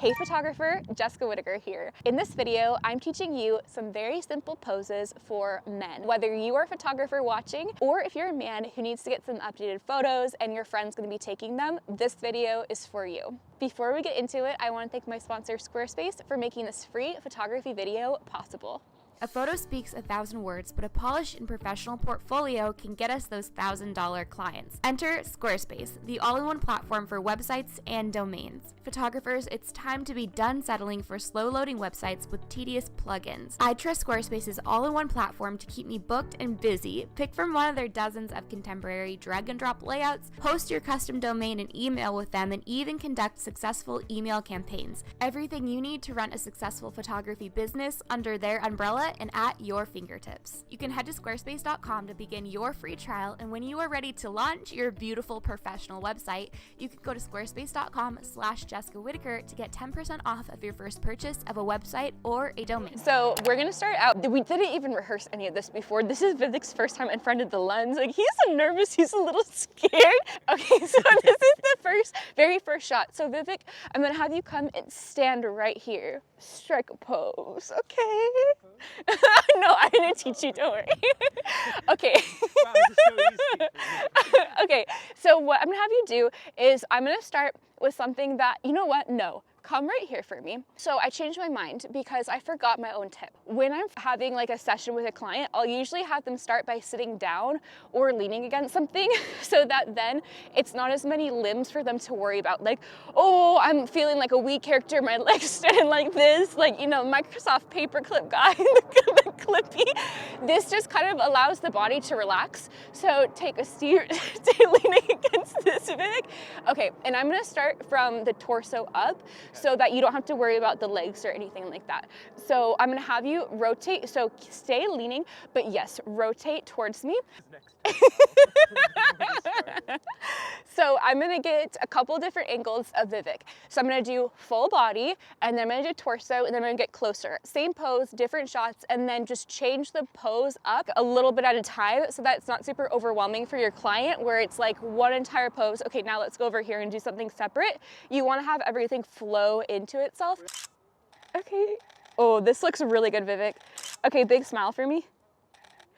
Hey photographer, Jessica Whitaker here. In this video, I'm teaching you some very simple poses for men. Whether you are a photographer watching, or if you're a man who needs to get some updated photos and your friend's gonna be taking them, this video is for you. Before we get into it, I wanna thank my sponsor Squarespace for making this free photography video possible. A photo speaks 1,000 words, but a polished and professional portfolio can get us those $1,000 clients. Enter Squarespace, the all-in-one platform for websites and domains. Photographers, it's time to be done settling for slow-loading websites with tedious plugins. I trust Squarespace's all-in-one platform to keep me booked and busy. Pick from one of their dozens of contemporary drag-and-drop layouts, host your custom domain and email with them, and even conduct successful email campaigns. Everything you need to run a successful photography business under their umbrella and at your fingertips. You can head to squarespace.com to begin your free trial, and when you are ready to launch your beautiful professional website, you can go to squarespace.com/Jessica Whitaker to get 10% off of your first purchase of a website or a domain. So we're gonna start out, we didn't even rehearse any of this before. This is Vivek's first time in front of the lens. Like, he's so nervous, he's a little scared. Okay, so this is the very first shot. So Vivek, I'm gonna have you come and stand right here. Strike a pose, okay? No, I'm gonna teach you, don't worry. Okay. Wow, this is so easy. Okay, so what I'm gonna have you do is I'm gonna start with something that, you know what, no. Come right here for me. So I changed my mind because I forgot my own tip. When I'm having like a session with a client, I'll usually have them start by sitting down or leaning against something so that then it's not as many limbs for them to worry about. Like, oh, I'm feeling like a weak character, my legs standing like this, like, you know, Microsoft paperclip guy, the clippy. This just kind of allows the body to relax. So take a seat, leaning against this big. Okay, and I'm gonna start from the torso up, so that you don't have to worry about the legs or anything like that. So I'm gonna have you rotate, so stay leaning, but yes, rotate towards me. So I'm gonna get a couple different angles of Vivek. So I'm gonna do full body, and then I'm gonna do torso, and then I'm gonna get closer. Same pose, different shots, and then just change the pose up a little bit at a time so that it's not super overwhelming for your client where it's like one entire pose. Okay, now let's go over here and do something separate. You wanna have everything flow into itself. Okay. Oh, this looks really good, Vivek. Okay, big smile for me.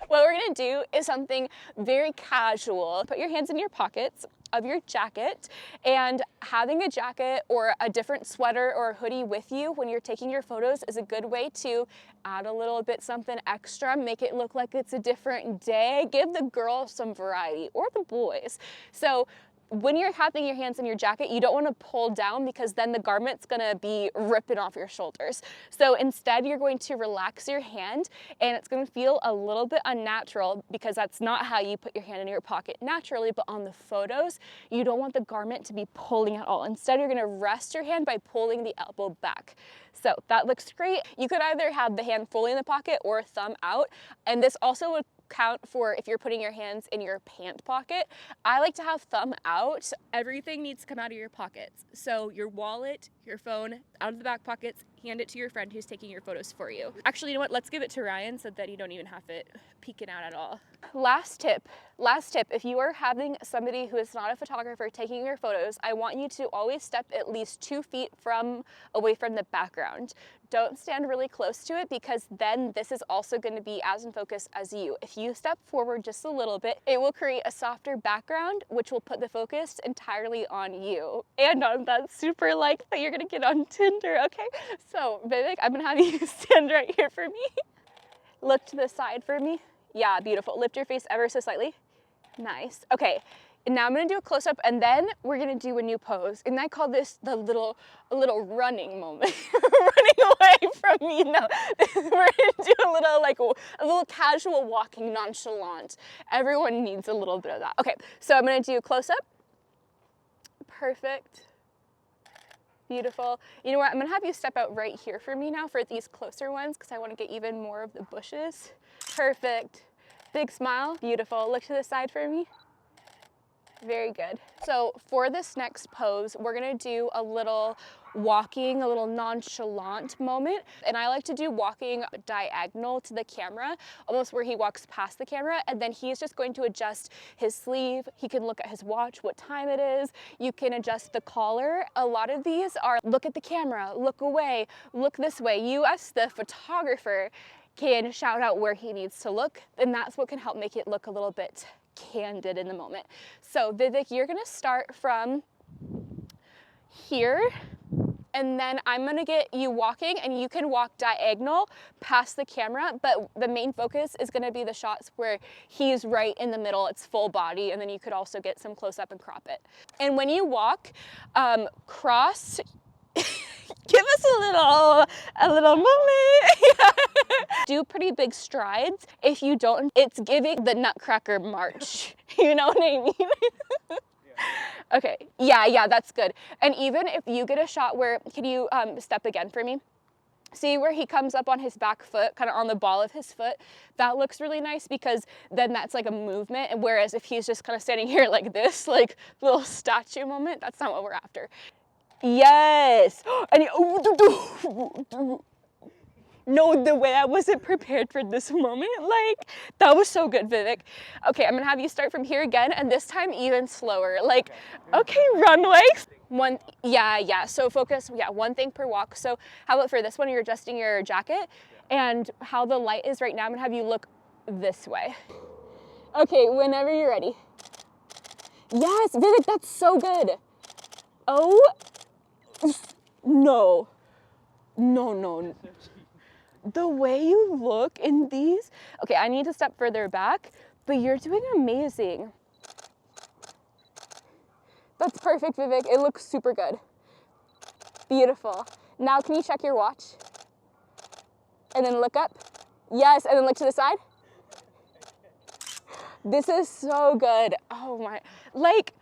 What we're gonna do is something very casual. Put your hands in your pockets of your jacket, and having a jacket or a different sweater or hoodie with you when you're taking your photos is a good way to add a little bit something extra, make it look like it's a different day, give the girls some variety, or the boys. So when you're having your hands in your jacket, you don't want to pull down because then the garment's gonna be ripping off your shoulders. So instead, you're going to relax your hand, and it's gonna feel a little bit unnatural because that's not how you put your hand in your pocket naturally, but on the photos, you don't want the garment to be pulling at all. Instead, you're gonna rest your hand by pulling the elbow back. So that looks great. You could either have the hand fully in the pocket or thumb out, and this also would count for if you're putting your hands in your pant pocket. I like to have thumb out. Everything needs to come out of your pockets. So your wallet, your phone, out of the back pockets, hand it to your friend who's taking your photos for you. Actually, you know what? Let's give it to Ryan so that you don't even have it peeking out at all. Last tip, if you are having somebody who is not a photographer taking your photos, I want you to always step at least 2 feet away from the background. Don't stand really close to it because then this is also going to be as in focus as you. If you step forward just a little bit, it will create a softer background, which will put the focus entirely on you and on that super like that you're going to get on Tinder, okay? So Vivek, I'm going to have you stand right here for me. Look to the side for me. Yeah, beautiful. Lift your face ever so slightly. Nice. Okay. And now I'm gonna do a close-up, and then we're gonna do a new pose. And I call this a little running moment. Running away from me. No, we're gonna do a little casual walking, nonchalant. Everyone needs a little bit of that. Okay, so I'm gonna do a close-up. Perfect. Beautiful. You know what? I'm gonna have you step out right here for me now for these closer ones because I want to get even more of the bushes. Perfect. Big smile. Beautiful. Look to the side for me. Very good. So for this next pose, we're gonna do a little walking, a little nonchalant moment. And I like to do walking diagonal to the camera, almost where he walks past the camera, and then he's just going to adjust his sleeve. He can look at his watch, what time it is. You can adjust the collar. A lot of these are look at the camera, look away, look this way. You as the photographer can shout out where he needs to look, and that's what can help make it look a little bit candid in the moment. So Vivek, you're gonna start from here, and then I'm gonna get you walking, and you can walk diagonal past the camera, but the main focus is gonna be the shots where he's right in the middle, it's full body, and then you could also get some close up and crop it. And when you walk, cross, give us a little moment. Do pretty big strides. If you don't, it's giving the Nutcracker March. You know what I mean? Okay, yeah, that's good. And even if you get a shot where, can you step again for me? See where he comes up on his back foot, kind of on the ball of his foot? That looks really nice because then that's like a movement. And whereas if he's just kind of standing here like this, like little statue moment, that's not what we're after. Yes, and no, the way I wasn't prepared for this moment, like, that was so good, Vivek. Okay, I'm gonna have you start from here again, and this time even slower. Like, okay, runway. One, yeah, so focus, one thing per walk. So how about for this one, you're adjusting your jacket, and how the light is right now, I'm gonna have you look this way. Okay, whenever you're ready. Yes, Vivek, that's so good. Oh, no. The way you look in these, okay, I need to step further back, but you're doing amazing. That's perfect, Vivek. It looks super good. Beautiful. Now can you check your watch? And then look up. Yes, and then look to the side. This is so good. Oh my, like,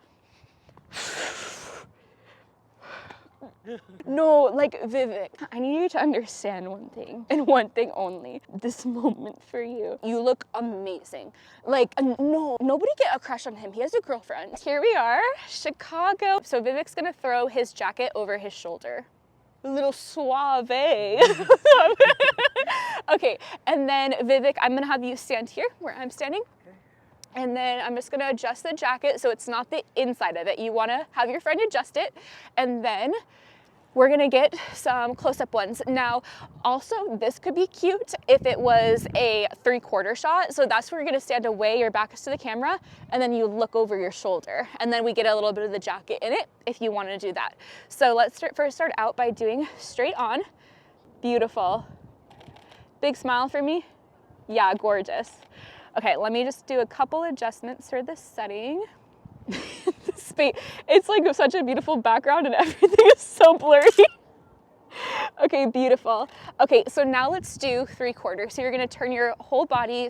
no, like Vivek, I need you to understand one thing, and one thing only. This moment for you. You look amazing. Like, no, nobody get a crush on him. He has a girlfriend. Here we are, Chicago. So Vivek's gonna throw his jacket over his shoulder. A little suave. Okay, and then Vivek, I'm gonna have you stand here where I'm standing. And then I'm just gonna adjust the jacket so it's not the inside of it. You wanna have your friend adjust it, and then we're gonna get some close-up ones. Now, also, this could be cute if it was a 3/4 shot. So that's where you're gonna stand away, your back is to the camera, and then you look over your shoulder. And then we get a little bit of the jacket in it if you wanna do that. So let's first start out by doing straight on. Beautiful. Big smile for me. Yeah, gorgeous. Okay, let me just do a couple adjustments for this setting. It's like such a beautiful background and everything is so blurry. Okay, beautiful. Okay, so now let's do 3/4. So you're gonna turn your whole body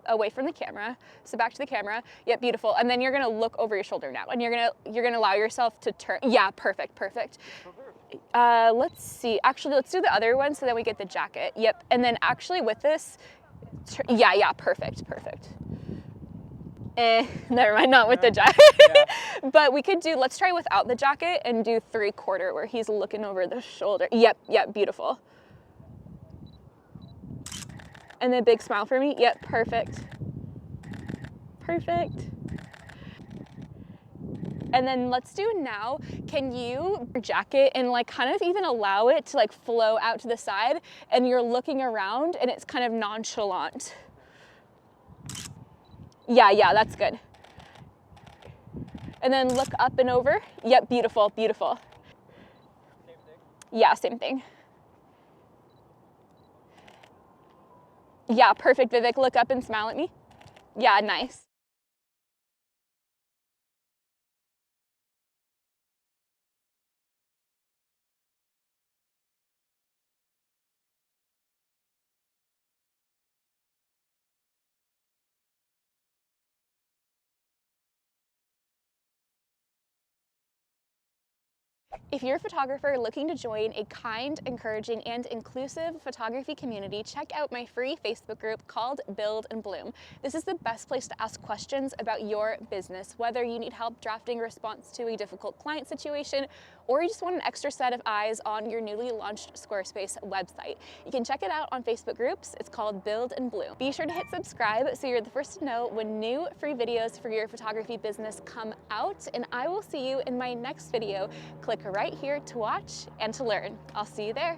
away from the camera. So back to the camera. Yep, beautiful. And then you're gonna look over your shoulder now, and you're gonna allow yourself to turn. Yeah, perfect. Let's see. Actually, let's do the other one so then we get the jacket. Yep. And then actually with this, yeah, perfect. Never mind, not with the jacket. Yeah. But we could do, let's try without the jacket and do 3/4 where he's looking over the shoulder. Yep, beautiful. And then big smile for me. Yep, perfect. And then let's do now, can you jacket and like kind of even allow it to like flow out to the side, and you're looking around and it's kind of nonchalant. Yeah, that's good. And then look up and over. Yep, beautiful. Same thing? Yeah, same thing. Yeah, perfect, Vivek. Look up and smile at me. Yeah, nice. If you're a photographer looking to join a kind, encouraging, and inclusive photography community, check out my free Facebook group called Build and Bloom. This is the best place to ask questions about your business, whether you need help drafting a response to a difficult client situation, or you just want an extra set of eyes on your newly launched Squarespace website. You can check it out on Facebook groups. It's called Build and Bloom. Be sure to hit subscribe so you're the first to know when new free videos for your photography business come out, and I will see you in my next video. Click right here to watch and to learn. I'll see you there.